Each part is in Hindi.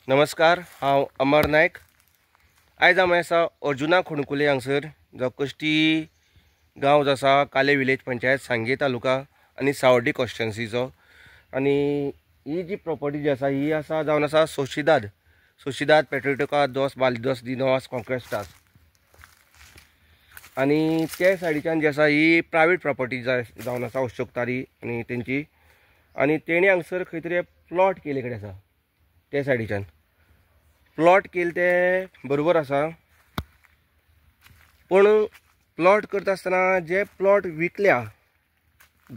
नमस्कार, हांव अमर नायक। आयज हांव आसा अर्जुना खोणकुले हांगसर, जो कश्टी गांव जो आसा काले विलेज पंचायत सांगे तालुका आनी सावड्डी कॉन्स्टिट्युएन्सीचो। आनी ही जी प्रॉपर्टी जी आसा ही जावन आसा सोशीदाद पेट्रोटेका दोस बालदोस दिनोस कॉन्क्वेस्टास। आनी ते सायडीच्यान जी आसा ही प्रायवेट प्रॉपर्टी जावन आसा अशोकतारी आनी तेंची। आनी तेणी हांगसर खंय तरी प्लॉट केले कडेन आसा, ते सायडीच्यान प्लॉट केले ते बरोबर आसा, पण प्लॉट करता आसतना जे प्लॉट विकल्या,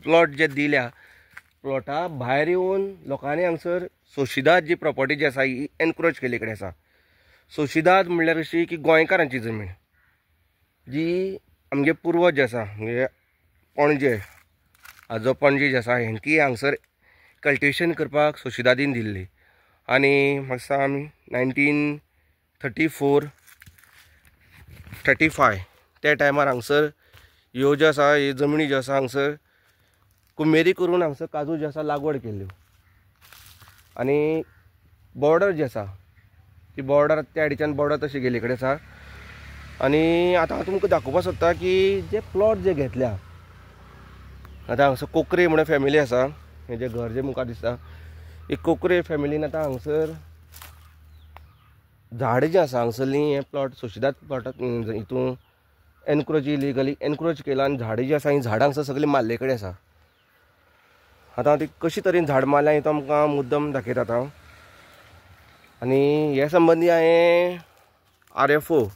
प्लॉट जे दिल्या, प्लॉटा भायर येवन लोकांनी हांगसर सोशीदाद जी प्रॉपर्टी जी आसा ही एनक्रोच केले कडेन आसा। सोशीदाद म्हणल्यार अशी की गोंयकारांची जमीन जी आमगे पुर्वज जे आसा, म्हणजे पणजे आजो पणजे जे आसा हेंकी हांगसर कल्टिवेशन करपाक सोशीदादीन दिल्ली। आनी म्हाका सांग आमी 1934-35 त्या टायमार हांगसर ह्यो ज्यो आसा ही जमनी ज्यो आसा हांगसर कुमेरी करून हांगसर काजू जे आसा लागवड केल्ल्यो। आनी बॉर्डर जी आसा ती बॉर्डर त्या सायडीच्यान बॉर्डर तशी गेले कडेन आसा। आनी आतां हांव तुमकां दाखोवपाक सोदता की जे प्लॉट जे घेतल्या, आतां हांगसर कोकरे म्हणून फॅमिली आसा, हे जे घर जे मुखार दिसता ही कोकरे फॅमिलीन आतां हांगसर झाडां जी आसा हांगसरली हे प्लॉट सोशीदाद प्लॉटाक हितून एनक्रोच इलिगली एनक्रोच केला। आनी झाडां जी आसा ही झाडां हांगसर सगळी मारले कडेन आसा। आतां हांव ती कशी तरेन झाड मारल्या ही तुमकां मुद्दम दाखयता आतां। आनी हे संबंदी हांवें RFO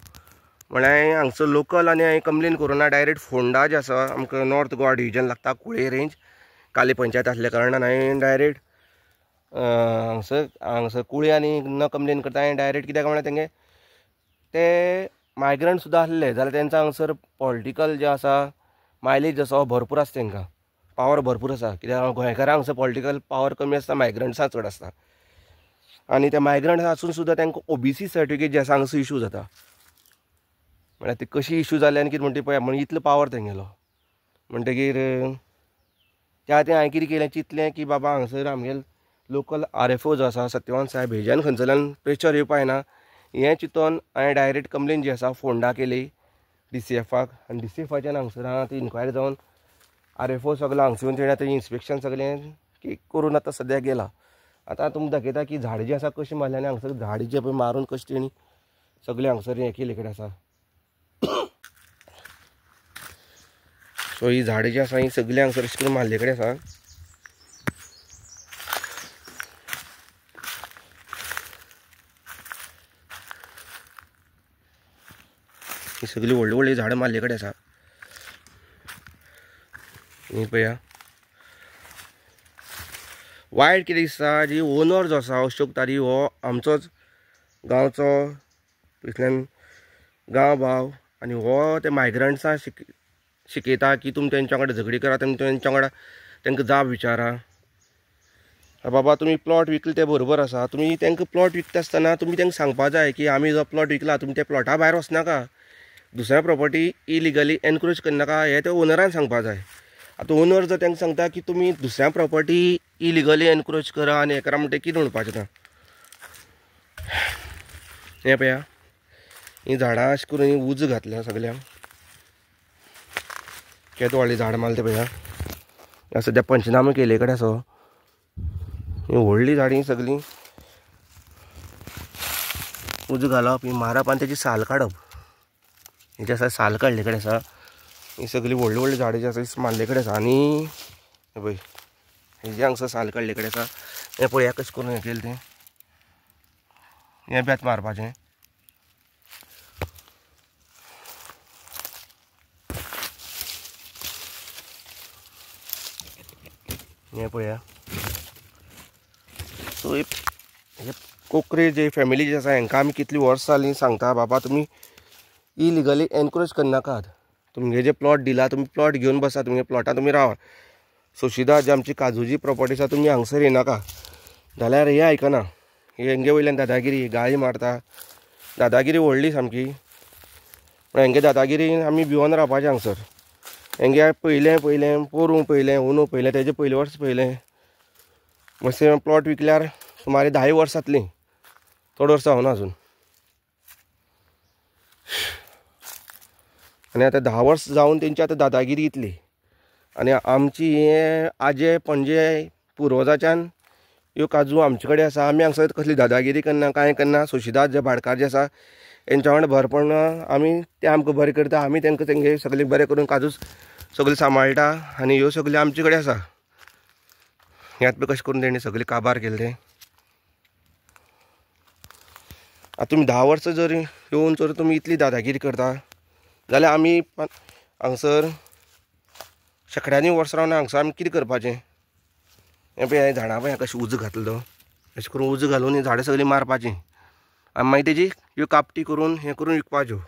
म्हळ्यार हांगसर लोकल आनी हांवें कंप्लेन करूना, डायरेक्ट फोंडा जे आसा आमकां नॉर्थ गोवा डिविजन लागता, कुळे रेंज काली पंचायत आसल्या कारणान हांवें डायरेक्ट हांगसर कुळे आनी न कंप्लेन करता। हांवें डायरेक्ट कित्याक म्हळ्यार तेंगे ते मायग्रंट सुद्दां आसले जाल्यार तेंचा हांगसर पॉलिटिकल जे आसा मायलेज जो आसा भरपूर आसा, तेंकां पावर भरपूर आसा। कित्याक गोंयकारांक हांगसर पॉलिटिकल पावर कमी आसता, मायग्रंट्सां चड आसता। आनी ते मायग्रंट्स आसून सुद्दां तांकां OBC सर्टिफिकेट जे आसा हांगसर इशू जाता। म्हळ्यार ती कशी इशू जाल्या आनी कितें म्हणटा पळय, म्हणजे इतलो पावर तेंगेलो म्हणटगीर त्या खातीर हांवें कितें केलें, चिंतलें की बाबा हांगसर आमगेलो लोकल RFO जो आसा सत्यवान साहेब हेज्यान खंयच्यान प्रेशर येवपाक ना, हें चिंतून हांवें डायरेक्ट कंप्लेन जी आसा फोंडा केली DCFाक। आनी DCFाच्यान हांगसर हांव ती इन्क्वायरी जावन RFO सगळो हांगसर येवन तेणें आतां इन्स्पेक्शन सगळें करून आतां सद्याक गेला। आतां तुमकां दाखयता की झाडां जी आसा कशी मारल्या आनी हांगसर झाडां जे पळय मारून कशी तेणी सगळे हांगसर हें केले कडेन आसा। सो ही झाडां जी आसा ही सगळी हांगसर अशें करून मारले कडेन आसा। ही सगळी व्हडली व्हडली झाडां मारले कडेन आसा, ही पळया। वायट कितें दिसता जी ओनर जो आसा अशोक तारी हो आमचोच गांवचो थंयसल्यान गांव भाव, आनी हो ते मायग्रंट्सां शिकयता की तुमी तेंच्या वांगडा झगडी करा, तुमी तेंच्या वांगडा तेंकां जाप विचारा। बाबा तुमी प्लॉट विकले ते बरोबर आसा, तुमी तेंकां प्लॉट विकता आसतना तुमी तेंकां सांगपाक जाय की आमी जो प्लॉट विकला तुमी त्या प्लॉटा भायर वचनाका, दुसऱ्या प्रॉपर्टी इलिगली एनक्रोच करनाका, हें त्या ओनरान सांगपाक जाय। आतां ओनर जर तेंकां सांगता की तुमी दुसऱ्या प्रॉपर्टी इलिगली एनक्रोच करा आनी हें करा म्हणटा कितें म्हणपाचें ना। हें पळया ही झाडां अशें करून ही उज घातल्या सगळ्यांक, केदो व्हडली झाड मारले ते पळया। सद्या पंचनामे केले कडेन आसा, ही व्हडली झाड ही सगळी उज घालप, ही मारप आनी तेची साल काडप। ही जी आसा साल काडले कडेन आसा, ही सगळी व्हडली व्हडली झाडां जी आसा ही मारले कडेन आसा। आनी हे पळय ही जी हांगसर साल काडले कडेन आसा, हें पळया कशें करून हें केलें तें, हें बेत मारपाचें। हें पळया। सो हे कोकरे जे फॅमिली जी आसा हांकां आमी कितलीं वर्सां जालीं सांगता बाबा तुमी इलिगली एनक्रोच करनाकात, तुमगे जे प्लॉट दिला तुमी प्लॉट घेवन बसा, तुमगे प्लॉटां तुमी रावा। सोशीदाद जी आमची काजूची प्रॉपर्टी आसा तुमी हांगसर येनाका। जाल्यार हे आयकना, हेंगे वयल्यान दादागिरी गाळी मारता, दादागिरी व्हडली सामकी। पण हेंगे दादागिरीन आमी भिवून रावपाचें हांगसर। हेंगे पयलें पोरूं पयलें, अंदू पयलें, तेजे पयले वर्स पयलें मातशें प्लॉट विकल्यार सुमारे 10 वर्स जातलीं। थोडं वर्सां हांव ना अजून. आनी आतां 10 वर्स जावन तेंची आतां दादागिरी इतली. आनी आमची हे आजे पणजे पुर्वजाच्यान ह्यो काजू आमचे कडेन आसा. आमी हांगसर कसली दादागिरी करना, कांय करना. सोशीदाद जे भाटकार जे आसा तेंच्या वांगडा भर पडना. आमी ते आमकां बरें करता, आमी तेंकां तेंगे सगळे बरें करून काजू सगळे सांबाळटा. आनी ह्यो सगळे आमचे कडेन आसा. ह्यात पळय कशें करून तेणी सगळे काबार केले ते. आतां तुमी 10 वर्सां जर येवन जर तुमी इतली दादागिरी करता जाल्यार आमी हांगसर शेकड्यांनी वर्स रावन हांगसर आमी कितें करपाचें. हें पळय हे झाडां पळय कशें उजो घातलो. अशें करून उजो घालून ही झाडां सगळीं मारपाचीं आनी मागीर तेजी ह्यो कापटी करून हें करून विकपाच्यो.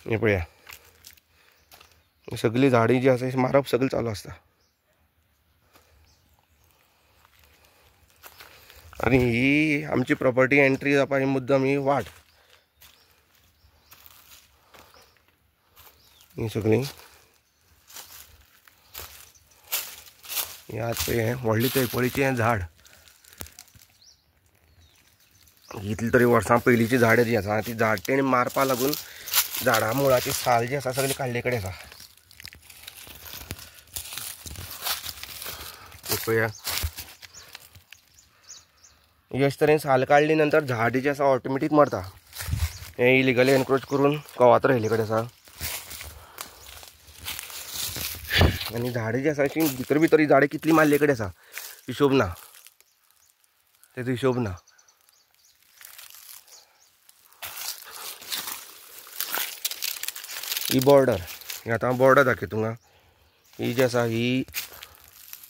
हें पळया सगळीं झाडां जी आसा मारप सगळें चालू आसता. आनी ही आमची प्रॉपर्टी एंट्री जावपाची मुद्दम ही वाट. ही सगळीं ह्यात हें व्हडलें तेंपळीचें हें झाड. इतली तरी वर्सां पयलींची झाडां जी आसा ती झाड तेणी मारपा लागून झाडां मुळाची साल जी आसा सगळी काडले कडेन आसा. पळया अशे तरेन साल काडली नंतर झाड जी आसा ऑटोमॅटीक मरता. हें इलिगली एनक्रोच करून कवात रायले कडेन आसा. आनी झाडां जी आसा ती भितर भितर ही झाडां कितली मारले कडेन आसा हिशोब ना. तेजो हिशोब ना. ही बॉर्डर ही आतां बॉर्डर दाखय तुमकां. ही जी आसा ही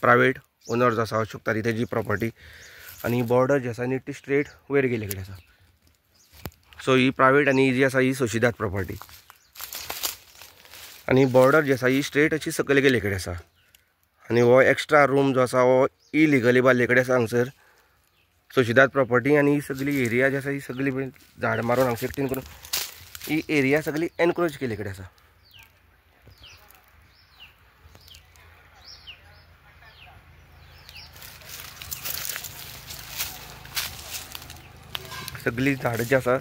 प्रायवेट ओनर्स आसा अशोक तारी तेजी प्रॉपर्टी. आनी ही बॉर्डर जी आसा नीट ती स्ट्रेट वयर गेले कडेन आसा. सो ही प्रायवेट आनी ही जी आसा ही सोशीदाद प्रॉपर्टी. आनी बॉर्डर जी आसा ही स्ट्रेट अशी सकयल गेले कडेन आसा. आनी हो एक्स्ट्रा रूम जो आसा हो इलिगली बांदले कडेन आसा हांगसर सोशीदाद प्रॉपर्टी. आनी ही सगळी एरिया जी आसा ही सगळी झाड मारून हांगसर एकटीन करून ही एरिया सगळी एनक्रोच केले कडेन आसा. सगळी झाडां जी आसा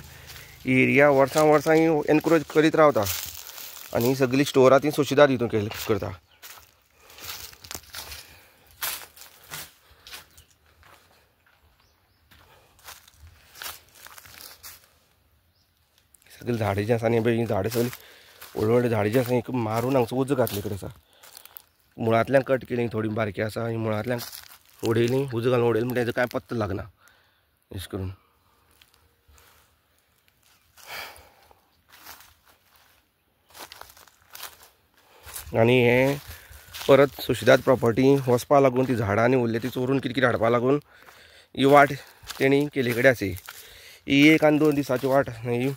ही एरिया वर्सां वर्सां ही एनक्रोच करीत रावता. आनी ही सगळी स्टोरां ती सोशीदाद हितून करता. सगळी झाडां जी आसा न्ही पळय ही झाडां सगळी व्हडली व्हडली झाडां जी आसा ही मारून हांगसर उजो घातले कडेन आसा. मुळांतल्यान कट केली थोडी बारकी आसा ही मुळांतल्यान उडयली उजो घालून उडयली म्हणटा हेजो कांय पत्तो लागना अशें करून. आनी हें परत सोशीदाद प्रॉपर्टी वचपा लागून ती झाडां आनी उरले ती चोरून कितें कितें हाडपा लागून ही वाट तेणी केले कडेन आसा. ही 1 आनी 2 दिसाची वाट ही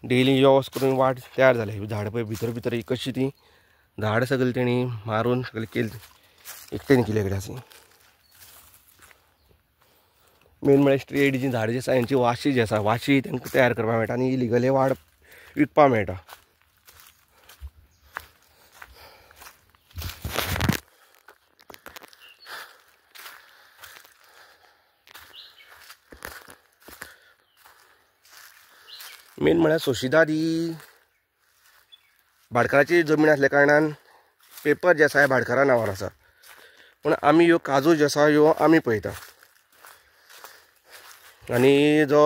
डेली यो वच करून वाट तयार जाल्या. ही झाडां पळय भितर भितर ही कशी ती झाडां सगळी तेणी मारून सगळी केली एकटेन केले कडेन आसा. मेन म्हळ्यार स्ट्रेट जी झाडां जी आसा हेंची वाशी जी आसा वाशी तांकां तयार करपाक मेळटा आनी इलिगली वाड विकपाक मेळटा. मेन म्हळ्यार सोशीदाद ही भाटकाराची जमीन आसल्या कारणान पेपर जे आसा हे भाटकारा नांवार आसा. पूण आमी ह्यो काजू ज्यो आसा ह्यो आमी पळयता. आनी जो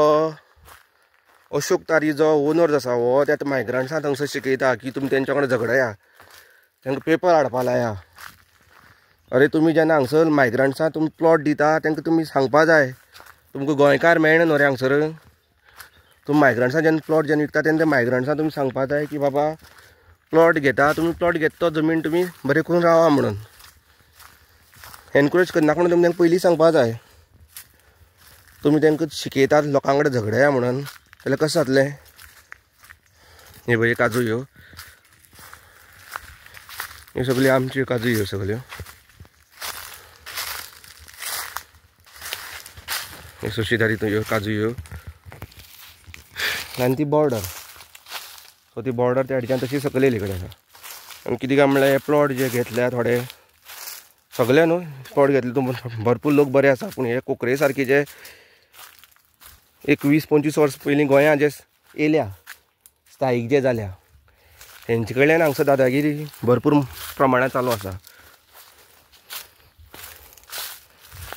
अशोक तारी जो ओनर आसा हो त्या मायग्रंट्सांक हांगसर शिकयता की तुमी तेंच्या वांगडा झगडया तांकां पेपर हाडपा लाया. अरे तुमी जेन्ना हांगसर मायग्रंट्सांक तुमी प्लॉट दिता तांकां तुमी सांगपा जाय तुमकां गोंयकार मेळना न्हू रे हांगसर. तुमी मायग्रंट्सांक जेन्ना प्लॉट जेन्ना विकता तेन्ना मायग्रंट्सांक तुमी सांगपा जाय की बाबा प्लॉट घेता तुमी प्लॉट घेता तो जमीन तुमी बरें करून रावा म्हणून. एनक्रोच करनाका म्हणून तुमी तांकां पयलीं सांगपा जाय. तुमी तांकां शिकयतात लोकां कडेन झगडया म्हणून जाल्यार कशें जातलें. हे पळय काजू ह्यो सगळ्यो आमच्यो काजू ह्यो सगळ्यो हे सोशीदाद ह्यो काजू ह्यो. आनी ती बॉर्डर सो ती बॉर्डर त्या हाडच्यान तशी सकयल येयले कडेन आसा. आनी कितें काय म्हणल्यार हे प्लॉट जे घेतल्या थोडे सगळे न्हू स्पॉट घेतले तुम भरपूर लोक बरे आसा, पूण हे कोकरे सारके जे एक 20-25 वर्स पयलीं गोंयांत जे येयल्या स्थायीक जे जाल्या तेंचे कडल्यान हांगसर दादागिरी भरपूर प्रमाणात चालू आसा.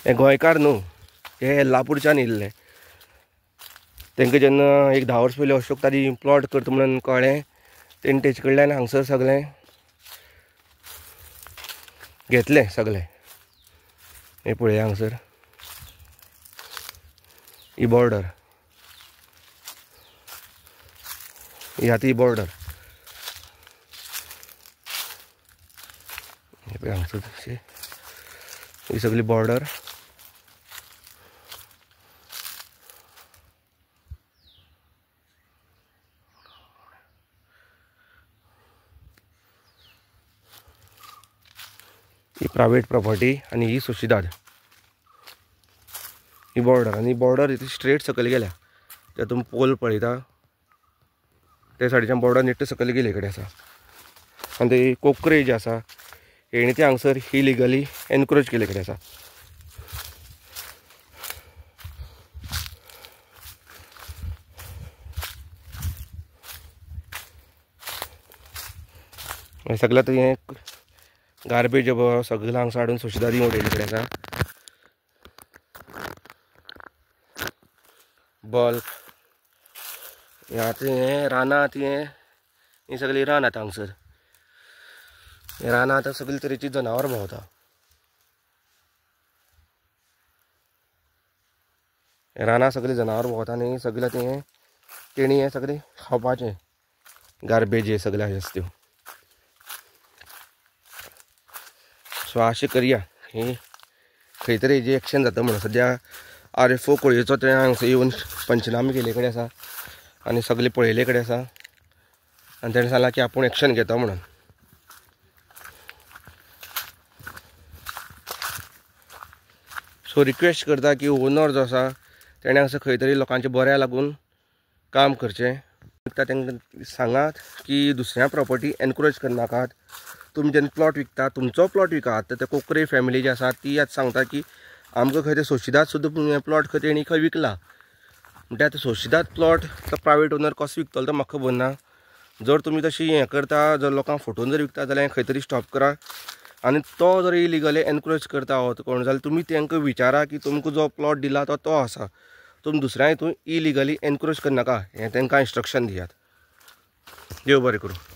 हे गोंयकार न्हू, हे येल्लापूरच्यान येयल्ले. तेंका जेन्ना एक 10 वर्स पयलीं अशोक तारी प्लॉट करता म्हणून कळ्ळें, तेणी तेचे कडल्यान हांगसर सगळें घेतलें सगळें. हे पळय हांगसर ही बॉर्डर, ही आतां ही बॉर्डर. हे पळय हांगसर तशें ही सगळी बॉर्डर. ही प्रायवेट प्रॉपर्टी आनी ही सोशीदाद. ही बॉर्डर आनी बॉर्डर इतली स्ट्रेट सकयल गेल्या. ते तुमी पोल पळयता ते सायडीच्यान बॉर्डर नीट सकयल गेले कडेन आसा. आनी ते कोकरे जे आसा हेणी ते हांगसर इलिगली एनक्रोच केले कडेन आसा. सगळ्यात हे गार्बेज सगळं हांगसर हाडून सोशीदादी उडयले कडेन आसा. बल्क आतां हे रानांत ही सगळी रान आतां हांगसर. हे रानांत आतां सगळे तरेची जनावर भोंवता. हे रानां सगळी जनावर भोंवता आनी सगळे तेणी हे सगळे खावपाचें गार्बेज हे सगळे आसा त्यो. सो अशें करया ही खंय तरी हेजी एक्शन जाता म्हणून. सद्या RFO कोळयेचो ते हांगसर येवन पंचनामे केले कडेन आसा आनी सगळे पळयले कडेन आसा आनी तेणें सांगलां की आपूण एक्शन घेता म्हणून. सो रिक्वेस्ट करता की ओनर जो आसा तेणें हांगसर खंय तरी लोकांच्या बऱ्या लागून काम करचें. तांकां सांगात की दुसऱ्या प्रॉपर्टी एनक्रोच करनाकात. तुमी जेन्ना प्लॉट विकता तुमचो प्लॉट विकात. ते कोकरे फॅमिली जी आसा ती आतां सांगता की आमकां खंय ते सोशीदाद सुद्दां प्लॉट खंय तेणी खंय विकला. म्हणटा आतां सोशीदाद प्लॉट तो प्रायवेट ओनर कसो विकतलो तो म्हाका खबर ना. जर तुमी तशी हें करता, जर लोकांक फटोवन जर विकता जाल्यार खंय तरी स्टॉप करा. आनी तो जर इलिगली एनक्रोच करता कोण जाल्यार तुमी तांकां विचारा की तुमकां जो प्लॉट दिला तो आसा. तुमी दुसऱ्या हितून इलिगली एनक्रोच करनाका हें तांकां इंस्ट्रक्शन दियात. देव बरें करूं.